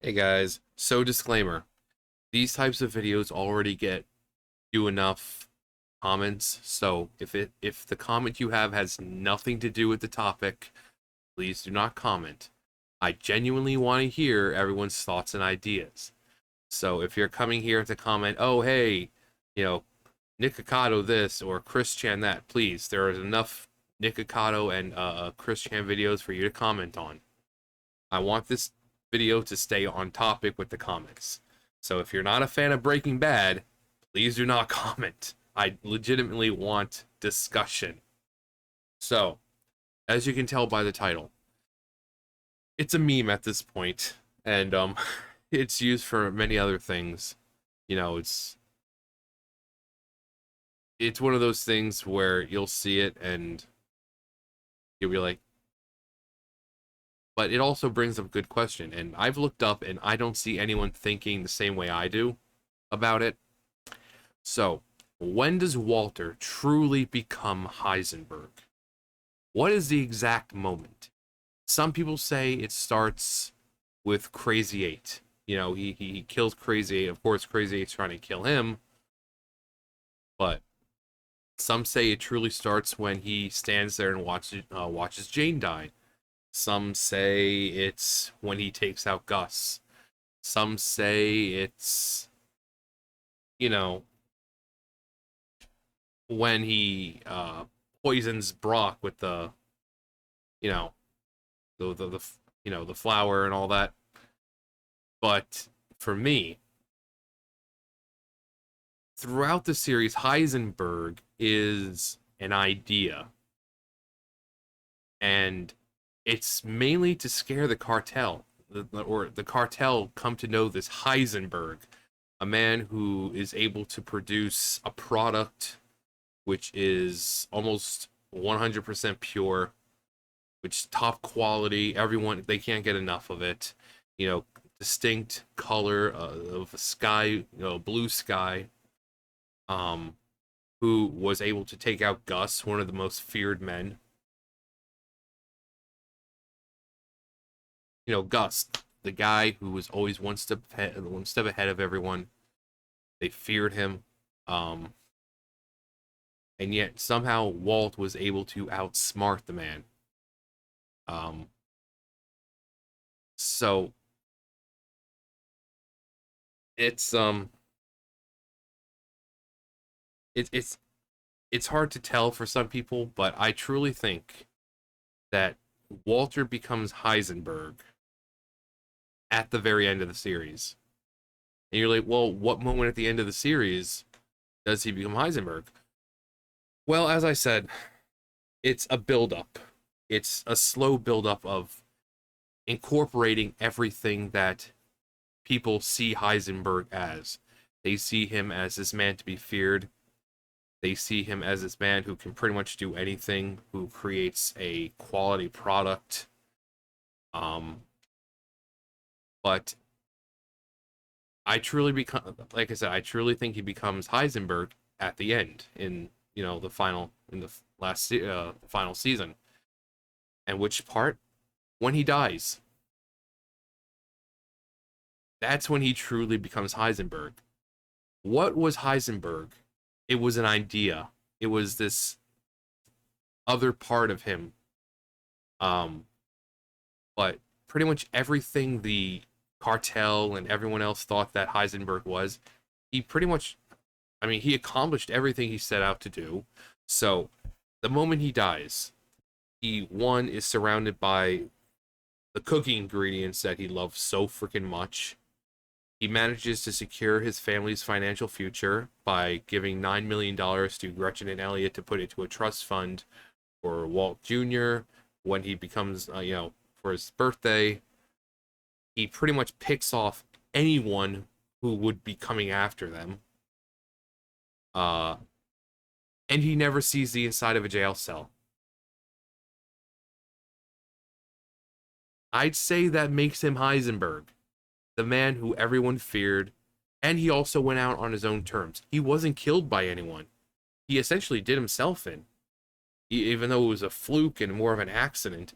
Hey guys, so disclaimer, these types of videos already get you enough comments, so if the comment you have has nothing to do with the topic, please do not comment. I genuinely want to hear everyone's thoughts and ideas. So if you're coming here to comment, oh hey, you know, Nikocado this or Chris Chan that, please, there is enough Nikocado and Chris Chan videos for you to comment on. I want this video to stay on topic with the comments. So if you're not a fan of Breaking Bad, please do not comment. I legitimately want discussion. So, as you can tell by the title, it's a meme at this point, and it's used for many other things. You know, it's one of those things where you'll see it and you'll be like, but it also brings up a good question. And I've looked up and I don't see anyone thinking the same way I do about it. So, when does Walter truly become Heisenberg? What is the exact moment? Some people say it starts with Crazy 8. You know, he kills Crazy 8. Of course, Crazy 8's trying to kill him, but some say it truly starts when he stands there and watches Jane die. Some say it's when he takes out Gus. Some say it's, you know, when he poisons Brock with you know, the flower and all that. But for me, throughout the series, Heisenberg is an idea, and it's mainly to scare the cartel, or the cartel come to know this Heisenberg, a man who is able to produce a product which is almost 100% pure, which is top quality. Everyone, they can't get enough of it. You know, distinct color of a sky, blue sky. Um, who was able to take out Gus, one of the most feared men. You know, Gus, the guy who was always one step ahead of everyone. They feared him. Um, and yet somehow Walt was able to outsmart the man. Um, so it's it, it's it's hard to tell for some people, but I truly think that Walter becomes Heisenberg at the very end of the series. And you're like, well, what moment at the end of the series does he become Heisenberg? Well, as I said, it's a build-up. It's a slow build-up of incorporating everything that people see Heisenberg as. They see him as this man to be feared. They see him as this man who can pretty much do anything, who creates a quality product. Um, but I truly become, like I said, I truly think he becomes Heisenberg at the end in the final season. And which part? When he dies. That's when he truly becomes Heisenberg. What was Heisenberg? It was an idea. It was this other part of him. Um, but pretty much everything the cartel and everyone else thought that Heisenberg was, he pretty much, I mean, he accomplished everything he set out to do. So the moment he dies, he one is surrounded by the cooking ingredients that he loves so freaking much. He manages to secure his family's financial future by giving $9 million to Gretchen and Elliot to put into a trust fund for Walt Jr. when he becomes, for his birthday. He pretty much picks off anyone who would be coming after them. Uh, and he never sees the inside of a jail cell. I'd say that makes him Heisenberg, the man who everyone feared, and he also went out on his own terms. He wasn't killed by anyone. He essentially did himself in. Even though it was a fluke and more of an accident,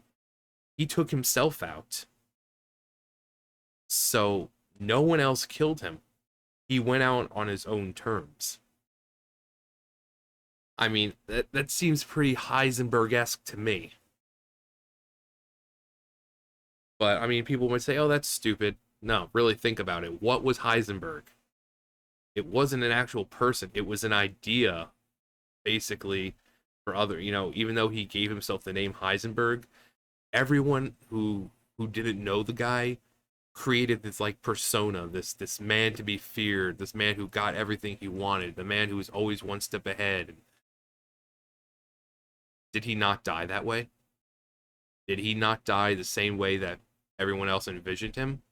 he took himself out. So no one else killed him. He went out on his own terms. I mean, that seems pretty Heisenberg-esque to me. But I mean, people might say, "Oh, that's stupid." No, really think about it. What was Heisenberg? It wasn't an actual person. It was an idea, basically, for other. Even though he gave himself the name Heisenberg, everyone who didn't know the guy created this like persona, this man to be feared, this man who got everything he wanted, the man who was always one step ahead. Did he not die that way? Did he not die the same way that everyone else envisioned him?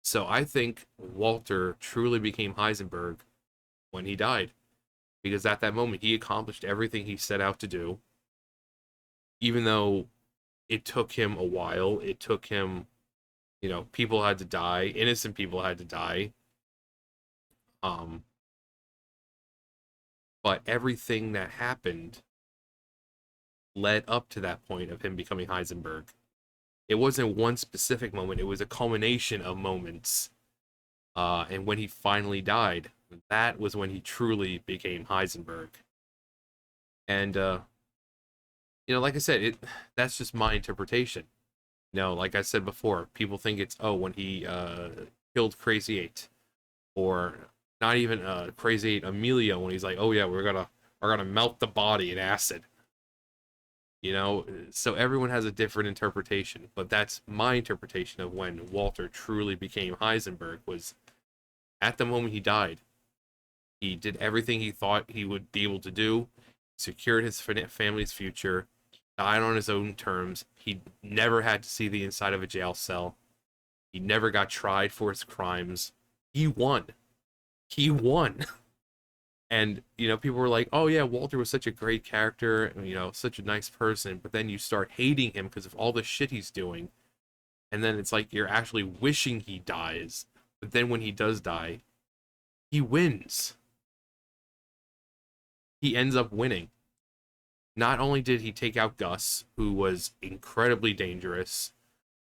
So I think Walter truly became Heisenberg when he died, because at that moment he accomplished everything he set out to do, even though it took him a while. It took him, people had to die, innocent people had to die. Um, but everything that happened led up to that point of him becoming Heisenberg. It wasn't one specific moment, it was a culmination of moments. And when he finally died, that was when he truly became Heisenberg. And like I said, that's just my interpretation. Like I said before, people think it's when he killed Crazy Eight, or not even Crazy Eight, Emilio, when he's like, oh yeah, we're gonna melt the body in acid. So everyone has a different interpretation, but that's my interpretation of when Walter truly became Heisenberg. Was at the moment he died. He did everything he thought he would be able to do, secured his family's future, died on his own terms. He never had to see the inside of a jail cell. He never got tried for his crimes. He won. He won. And, people were like, oh yeah, Walter was such a great character, such a nice person, but then you start hating him because of all the shit he's doing. And then it's like you're actually wishing he dies. But then when he does die, he wins. He ends up winning. Not only did he take out Gus, who was incredibly dangerous,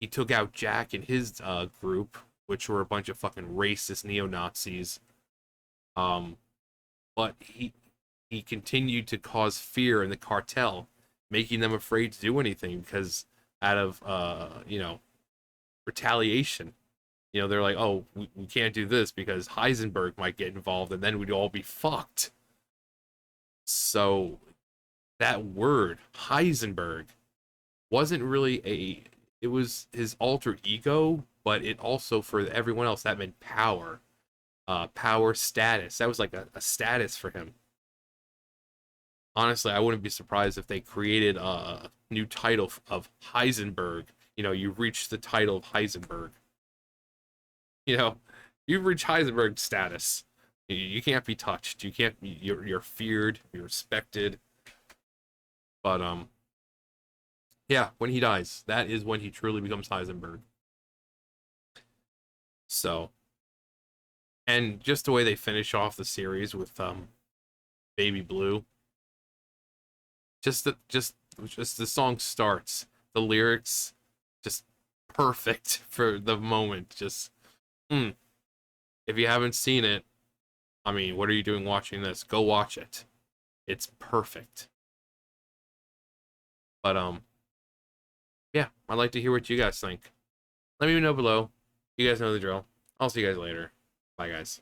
he took out Jack and his group, which were a bunch of fucking racist neo-Nazis. But he continued to cause fear in the cartel, making them afraid to do anything because out of retaliation. They're like, oh, we can't do this because Heisenberg might get involved and then we'd all be fucked. So that word, Heisenberg, wasn't really it was his alter ego, but it also, for everyone else, that meant power. Power, status. That was like a status for him. Honestly, I wouldn't be surprised if they created a new title of Heisenberg. You've reached the title of Heisenberg. You've reached Heisenberg status. You can't be touched. You can't. You're feared. You're respected. But yeah, when he dies, that is when he truly becomes Heisenberg. So, and just the way they finish off the series with Baby Blue, just the song starts, the lyrics just perfect for the moment. Just if you haven't seen it, I mean, what are you doing watching this? Go watch it. It's perfect. But yeah, I'd like to hear what you guys think. Let me know below. You guys know the drill. I'll see you guys later. Bye, guys.